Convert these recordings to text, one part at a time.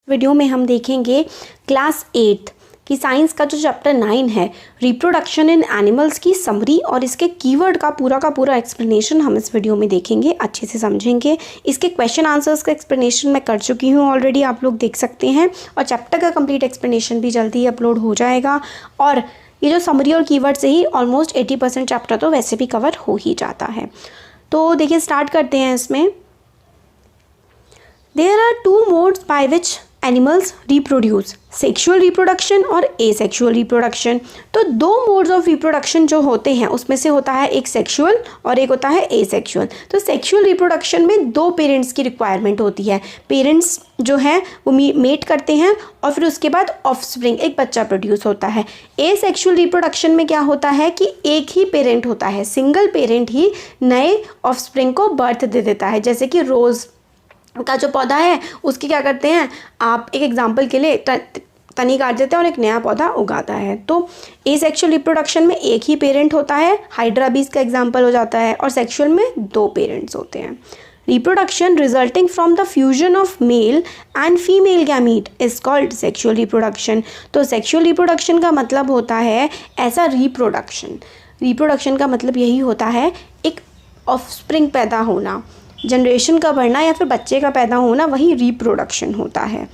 Video में हम देखेंगे क्लास 8 की साइंस का जो चैप्टर 9 है रिप्रोडक्शन इन एनिमल्स की समरी और इसके कीवर्ड का पूरा एक्सप्लेनेशन हम इस वीडियो में देखेंगे, अच्छे से समझेंगे। इसके क्वेश्चन आंसर्स का एक्सप्लेनेशन मैं कर चुकी हूँ ऑलरेडी, आप लोग देख सकते हैं, और चैप्टर का कंप्लीट एक्सप्लेनेशन भी जल्दी ही अपलोड हो जाएगा। और ये जो समरी और कीवर्ड से ही ऑलमोस्ट 80% चैप्टर तो वैसे भी कवर हो ही जाता है। तो देखिए स्टार्ट करते हैं इसमें। There are two modes by which animals reproduce, sexual reproduction और एसेक्शुअल रिप्रोडक्शन। तो दो मोड्स ऑफ रिप्रोडक्शन जो होते हैं उसमें से होता है एक सेक्शुअल और एक होता है एसेक्शुअल। तो सेक्शुअल रिप्रोडक्शन में दो पेरेंट्स की रिक्वायरमेंट होती है। पेरेंट्स जो हैं वो मेट करते हैं और फिर उसके बाद ऑफस्प्रिंग, एक बच्चा प्रोड्यूस होता है। एसेक्शुअल रिप्रोडक्शन में क्या होता है कि एक ही पेरेंट होता है, सिंगल पेरेंट ही नए ऑफस्प्रिंग को बर्थ दे देता है। जैसे कि रोज़ का जो पौधा है उसकी क्या करते हैं, आप एक एग्जांपल के लिए तनी काट देते हैं और एक नया पौधा उगाता है। तो एसेक्सुअल रिप्रोडक्शन में एक ही पेरेंट होता है, हाइड्रा बीज का एग्जांपल हो जाता है, और सेक्सुअल में दो पेरेंट्स होते हैं। Reproduction resulting from the fusion of male and female gamete is called sexual reproduction. तो सेक्सुअल रिप्रोडक्शन का मतलब होता है ऐसा रिप्रोडक्शन का मतलब यही होता है एक ऑफस्प्रिंग पैदा होना, जनरेशन का बढ़ना या फिर बच्चे का पैदा होना, वही रिप्रोडक्शन होता है।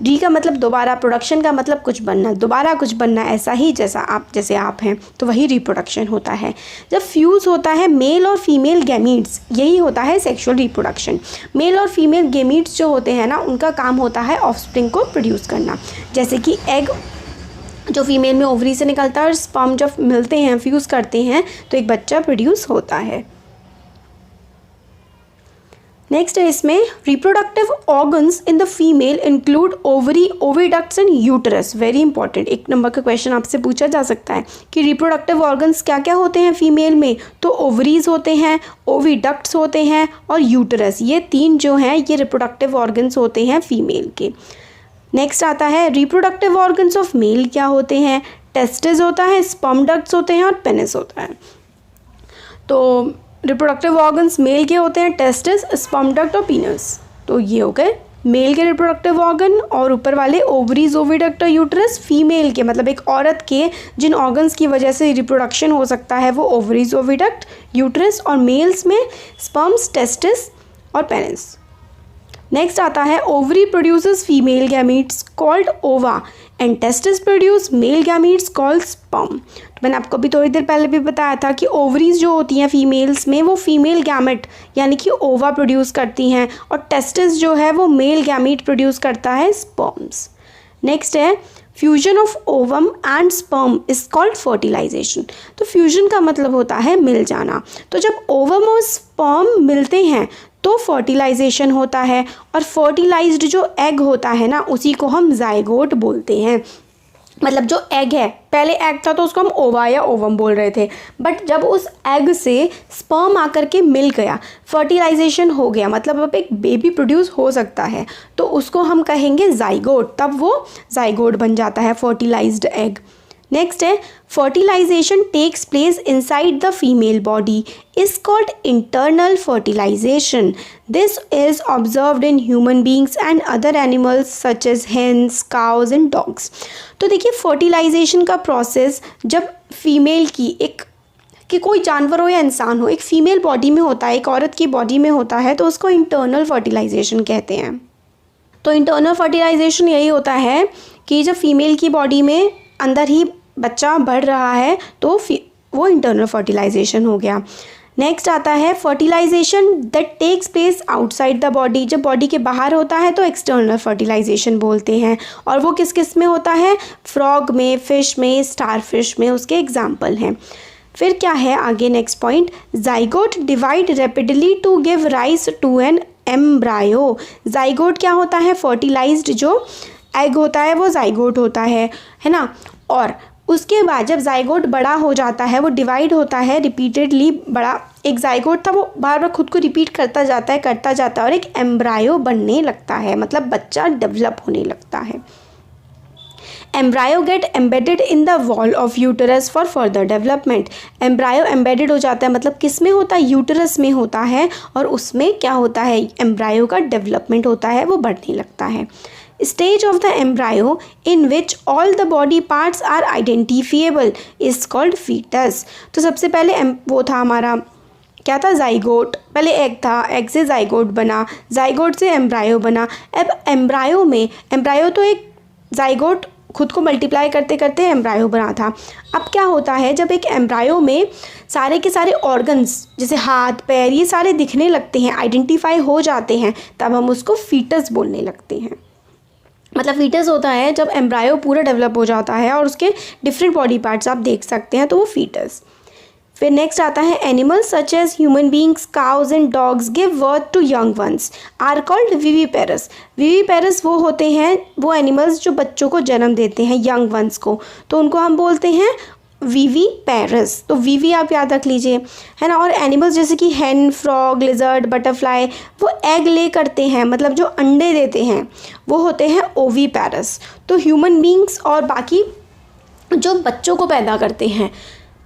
री का मतलब दोबारा, प्रोडक्शन का मतलब कुछ बनना, दोबारा कुछ बनना, ऐसा ही जैसे आप हैं, तो वही रिप्रोडक्शन होता है। जब फ्यूज़ होता है मेल और फीमेल गैमीट्स, यही होता है सेक्सुअल रिप्रोडक्शन। मेल और फीमेल गैमीट्स जो होते हैं ना, उनका काम होता है ऑफस्प्रिंग को प्रोड्यूस करना। जैसे कि एग जो फीमेल में ओवरी से निकलता है और स्पर्म जब मिलते हैं, फ्यूज़ करते हैं, तो एक बच्चा प्रोड्यूस होता है। नेक्स्ट है इसमें reproductive organs in the female include ovary, oviducts and uterus. Very important, एक नंबर का क्वेश्चन आपसे पूछा जा सकता है कि रिप्रोडक्टिव ऑर्गन्स क्या क्या होते हैं फीमेल में। तो ओवरीज होते हैं, ओविडक्ट्स होते हैं और यूटरस, ये तीन जो हैं ये रिप्रोडक्टिव ऑर्गन्स होते हैं फीमेल के। नेक्स्ट आता है रिप्रोडक्टिव ऑर्गन्स ऑफ मेल क्या होते हैं। टेस्टिस होता है, स्पर्म डक्ट्स होते हैं और पेनिस होता है। तो रिप्रोडक्टिव ऑर्गन्स मेल के होते हैं टेस्टिस, स्पर्म डक्ट और पीनस। तो ये हो गए मेल के रिप्रोडक्टिव ऑर्गन, और ऊपर वाले ओवरीज, ओविडक्ट और यूटरस फीमेल के, मतलब एक औरत के जिन ऑर्गन्स की वजह से रिप्रोडक्शन हो सकता है वो ओवरीज, ओविडक्ट, यूटरस, और मेल्स में स्पर्म्स, टेस्टिस और पेनिस। नेक्स्ट आता है ovary produces female gametes called ova and testis produce male gametes called sperm. तो मैंने आपको अभी थोड़ी देर पहले भी बताया था कि ओवरीज जो होती हैं फीमेल्स में वो फीमेल गैमेट यानी कि ओवा प्रोड्यूस करती हैं, और टेस्टिस जो है वो मेल गैमीट प्रोड्यूस करता है, स्पर्म्स। नेक्स्ट है fusion of ovum and sperm is called fertilisation. तो फ्यूजन का मतलब होता है मिल जाना। तो जब ओवम और स्पर्म मिलते हैं तो फर्टिलाइजेशन होता है, और फर्टिलाइज्ड जो एग होता है ना उसी को हम जाइगोट बोलते हैं। मतलब जो एग है, पहले एग था तो उसको हम ओवा या ओवम बोल रहे थे, बट जब उस एग से स्पर्म आकर के मिल गया, फर्टिलाइजेशन हो गया, मतलब अब एक बेबी प्रोड्यूस हो सकता है, तो उसको हम कहेंगे जाइगोट, तब वो जाइगोट बन जाता है, फर्टिलाइज्ड एग। नेक्स्ट है fertilisation takes place inside the female body is called internal fertilisation. This is observed in human beings and other animals such as hens, cows and dogs. तो देखिए fertilisation का process जब female की कि कोई जानवर हो या इंसान हो, एक फीमेल बॉडी में होता है, एक औरत की बॉडी में होता है, तो उसको इंटरनल फर्टिलाइजेशन कहते हैं। तो इंटरनल फर्टिलाइजेशन यही होता है कि जब फीमेल की बॉडी में अंदर ही बच्चा बढ़ रहा है तो वो इंटरनल फर्टिलाइजेशन हो गया। नेक्स्ट आता है fertilisation that takes place outside the body. जब बॉडी के बाहर होता है तो एक्सटर्नल फर्टिलाइजेशन बोलते हैं, और वो किस किस में होता है, फ्रॉग में, फिश में, स्टार फिश में उसके एग्जाम्पल हैं। फिर क्या है आगे next point, zygote divide rapidly to give rise to an embryo. Zygote क्या होता है, फर्टिलाइज्ड जो एग होता है वो जाइगोट होता है ना, और उसके बाद जब जाइगोट बड़ा हो जाता है, वो डिवाइड होता है रिपीटेडली, बड़ा एक जाइगोट था वो बार बार खुद को रिपीट करता जाता है और एक एम्ब्रायो बनने लगता है, मतलब बच्चा डेवलप होने लगता है। Embryo get embedded in the wall of uterus for further development. Embryo embedded हो जाता है, मतलब किस में होता है, यूटरस में होता है, और उसमें क्या होता है, एम्ब्रायो का डेवलपमेंट होता है, वो बढ़ने लगता है। Stage of the embryo in which all the body parts are identifiable is called foetus. तो सबसे पहले वो था हमारा क्या था, जाइगोट। पहले एग था, एग से जाइगोट बना, जाइगोट से एम्ब्रायो बना। अब एम्ब्रायो में, एम्ब्रायो तो एक जाइगोट खुद को मल्टीप्लाई करते करते एम्ब्रायो बना था। अब क्या होता है, जब एक एम्ब्रायो में सारे के सारे ऑर्गन्स जैसे हाथ पैर ये सारे दिखने लगते हैं, आइडेंटिफाई हो जाते हैं, तब हम उसको फीटस बोलने लगते हैं। मतलब फीटस होता है जब एम्ब्रायो पूरा डेवलप हो जाता है और उसके डिफरेंट बॉडी पार्ट्स आप देख सकते हैं, तो वो फीटस। फिर नेक्स्ट आता है animals such as human beings, cows and dogs give birth to young ones are called viviparous. Viviparous वो होते हैं, वो एनिमल्स जो बच्चों को जन्म देते हैं, यंग वंस को, तो उनको हम बोलते हैं विविपेरस। तो विवी आप याद रख लीजिए, है ना। और एनिमल्स जैसे कि हैन, फ्रॉग, लिजर्ड, बटरफ्लाई, वो एग ले करते हैं, मतलब जो अंडे देते हैं, वो होते हैं ओवीपेरस। तो ह्यूमन बींग्स और बाकी जो बच्चों को पैदा करते हैं,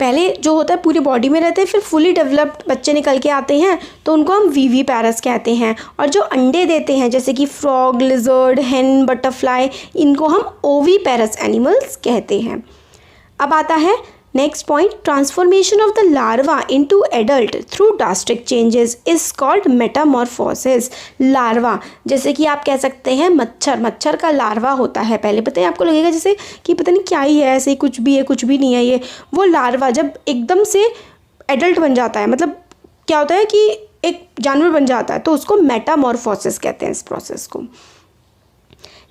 पहले जो होता है पूरी बॉडी में रहते हैं, फिर फुली डेवलप्ड बच्चे निकल के आते हैं, तो उनको हम विविपेरस कहते हैं। और जो अंडे देते हैं जैसे कि फ्रॉग, लिजर्ड, हैन, बटरफ्लाई, इनको हम ओवीपेरस एनिमल्स कहते हैं। अब आता है next point, transformation of the larva into adult through drastic changes is called Metamorphosis. Larva जैसे कि आप कह सकते हैं मच्छर, मच्छर का लार्वा होता है। पहले पता है आपको लगेगा जैसे कि पता नहीं क्या ही है, ऐसे ही कुछ भी है, कुछ भी नहीं है ये। वो लार्वा जब एकदम से एडल्ट बन जाता है, मतलब क्या होता है कि एक जानवर बन जाता है, तो उसको मेटामॉर्फोसिस कहते हैं इस प्रोसेस को।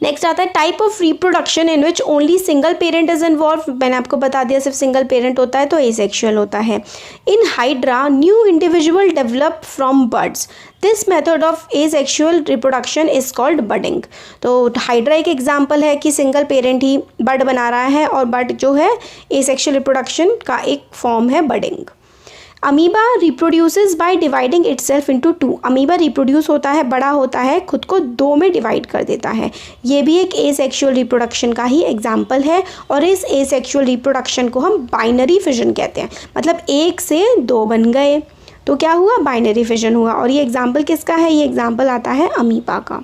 नेक्स्ट आता है type of reproduction in which only single parent is involve. मैंने आपको बता दिया सिर्फ सिंगल पेरेंट होता है तो एसेक्सुअल होता है। In hydra new individual develop from birds. This method of asexual reproduction is called budding. तो हाइड्रा एक एग्जाम्पल है कि सिंगल पेरेंट ही बर्ड बना रहा है, और बर्ड जो है एसेक्सुअल रिप्रोडक्शन का एक फॉर्म है budding. Amoeba reproduces by dividing itself into two. Amoeba reproduce होता है, बड़ा होता है, खुद को दो में डिवाइड कर देता है। ये भी एक एसेक्सुअल रिप्रोडक्शन का ही एग्जाम्पल है, और इस एसेक्सुअल रिप्रोडक्शन को हम बाइनरी फिजन कहते हैं। मतलब एक से दो बन गए तो क्या हुआ, बाइनरी फिजन हुआ। और ये एग्जाम्पल किसका है, ये एग्जाम्पल आता है अमीबा का।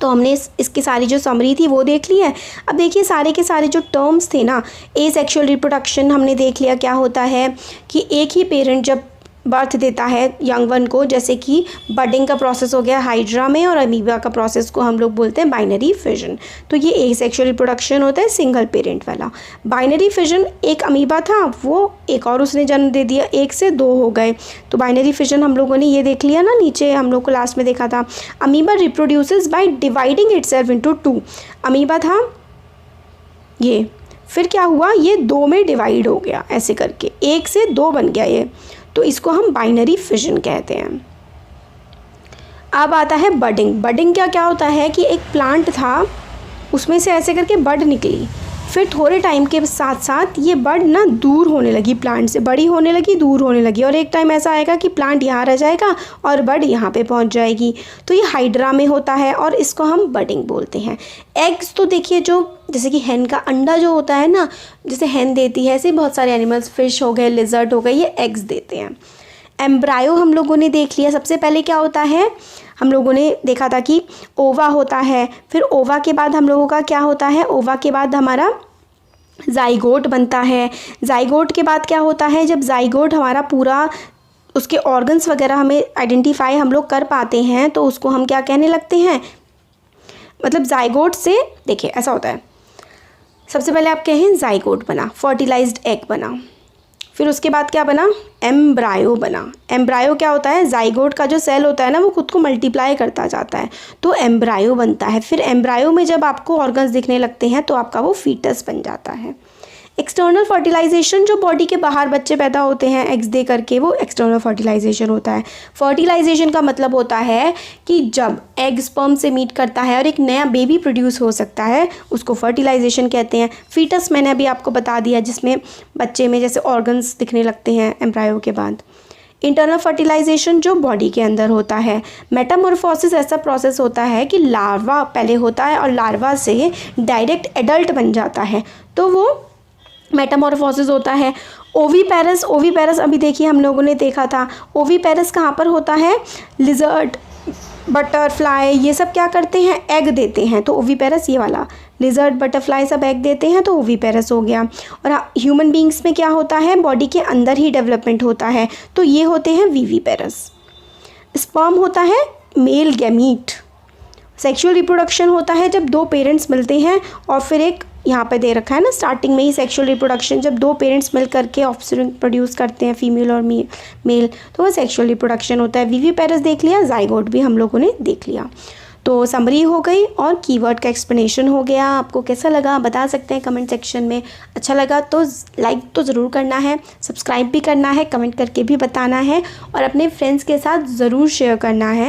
तो हमने इसकी सारी जो समरी थी वो देख ली है। अब देखिए सारे के सारे जो टर्म्स थे ना, एसेक्सुअल रिप्रोडक्शन हमने देख लिया क्या होता है कि एक ही पेरेंट जब बर्थ देता है यंग वन को, जैसे कि बडिंग का प्रोसेस हो गया हाइड्रा में, और अमीबा का प्रोसेस को हम लोग बोलते हैं बाइनरी फिजन। तो ये एसेक्सुअल रिप्रोडक्शन होता है सिंगल पेरेंट वाला। बाइनरी फिजन एक अमीबा था, वो एक और उसने जन्म दे दिया, एक से दो हो गए, तो बाइनरी फिजन हम लोगों ने ये देख लिया ना, नीचे हम लोग को लास्ट में देखा था। Amoeba reproduces by dividing itself into two. Amoeba था ये, फिर क्या हुआ, ये दो में डिवाइड हो गया, ऐसे करके एक से दो बन गया ये, तो इसको हम बाइनरी फिजन कहते हैं। अब आता है बडिंग। बडिंग क्या होता है कि एक प्लांट था, उसमें से ऐसे करके बड निकली, फिर थोड़े टाइम के साथ साथ ये बड ना दूर होने लगी, प्लांट से बड़ी होने लगी, दूर होने लगी, और एक टाइम ऐसा आएगा कि प्लांट यहाँ रह जाएगा और बड यहाँ पे पहुँच जाएगी। तो ये हाइड्रा में होता है और इसको हम बडिंग बोलते हैं। एग्स तो देखिए जो जैसे कि हैन का अंडा जो होता है ना, जैसे हैन देती है, ऐसे बहुत सारे एनिमल्स, फिश हो गए, लिजर्ड हो गए, ये एग्स देते हैं। एम्ब्रायो हम लोगों ने देख लिया। सबसे पहले क्या होता है, हम लोगों ने देखा था कि ओवा होता है, फिर ओवा के बाद हम लोगों का क्या होता है, ओवा के बाद हमारा जाइगोट बनता है। जाइगोट के बाद क्या होता है, जब जाइगोट हमारा पूरा उसके ऑर्गन्स वगैरह हमें आइडेंटिफाई हम लोग कर पाते हैं, तो उसको हम क्या कहने लगते हैं, मतलब जाइगोट से देखिए ऐसा होता है, सबसे पहले आप कहें जाइगोट बना, फर्टिलाइज्ड एग बना, फिर उसके बाद क्या बना, एम्ब्रायो बना। एम्ब्रायो क्या होता है, जाइगोट का जो सेल होता है ना, वो खुद को मल्टीप्लाई करता जाता है, तो एम्ब्रायो बनता है। फिर एम्ब्रायो में जब आपको ऑर्गन्स दिखने लगते हैं तो आपका वो फीटस बन जाता है। एक्सटर्नल फर्टिलाइजेशन, जो बॉडी के बाहर बच्चे पैदा होते हैं एग्स दे करके, वो एक्सटर्नल फर्टिलाइजेशन होता है। फर्टिलाइजेशन का मतलब होता है कि जब एग स्पर्म से मीट करता है और एक नया बेबी प्रोड्यूस हो सकता है, उसको फर्टिलाइजेशन कहते हैं। फीटस मैंने अभी आपको बता दिया, जिसमें बच्चे में जैसे ऑर्गन्स दिखने लगते हैं एम्ब्रायो के बाद। इंटरनल फर्टिलाइजेशन जो बॉडी के अंदर होता है। मेटामॉर्फोसिस ऐसा प्रोसेस होता है कि लार्वा पहले होता है और लार्वा से डायरेक्ट एडल्ट बन जाता है, तो वो मेटामॉर्फोसिस होता है। ओवीपेरस, ओवीपेरस अभी देखिए हम लोगों ने देखा था, ओवीपेरस कहाँ पर होता है, लिजर्ड, बटरफ्लाई, ये सब क्या करते हैं, एग देते हैं, तो ओवीपेरस ये वाला, लिजर्ड बटरफ्लाई सब एग देते हैं, तो ओवीपेरस हो गया। और ह्यूमन बींग्स में क्या होता है, बॉडी के अंदर ही डेवलपमेंट होता है, तो ये होते हैं विविपेरस। स्पर्म होता है मेल गैमीट। सेक्सुअल रिप्रोडक्शन होता है जब दो पेरेंट्स मिलते हैं और फिर एक, यहाँ पे दे रखा है ना स्टार्टिंग में ही, सेक्सुअल रिप्रोडक्शन जब दो पेरेंट्स मिल करके ऑफस्प्रिंग प्रोड्यूस करते हैं, फीमेल और मेल, तो वो सेक्सुअल रिप्रोडक्शन होता है। विविपेरस देख लिया, जाइगोट भी हम लोगों ने देख लिया। तो समरी हो गई और कीवर्ड का एक्सप्लेनेशन हो गया। आपको कैसा लगा बता सकते हैं कमेंट सेक्शन में। अच्छा लगा तो लाइक तो ज़रूर करना है, सब्सक्राइब भी करना है, कमेंट करके भी बताना है और अपने फ्रेंड्स के साथ ज़रूर शेयर करना है।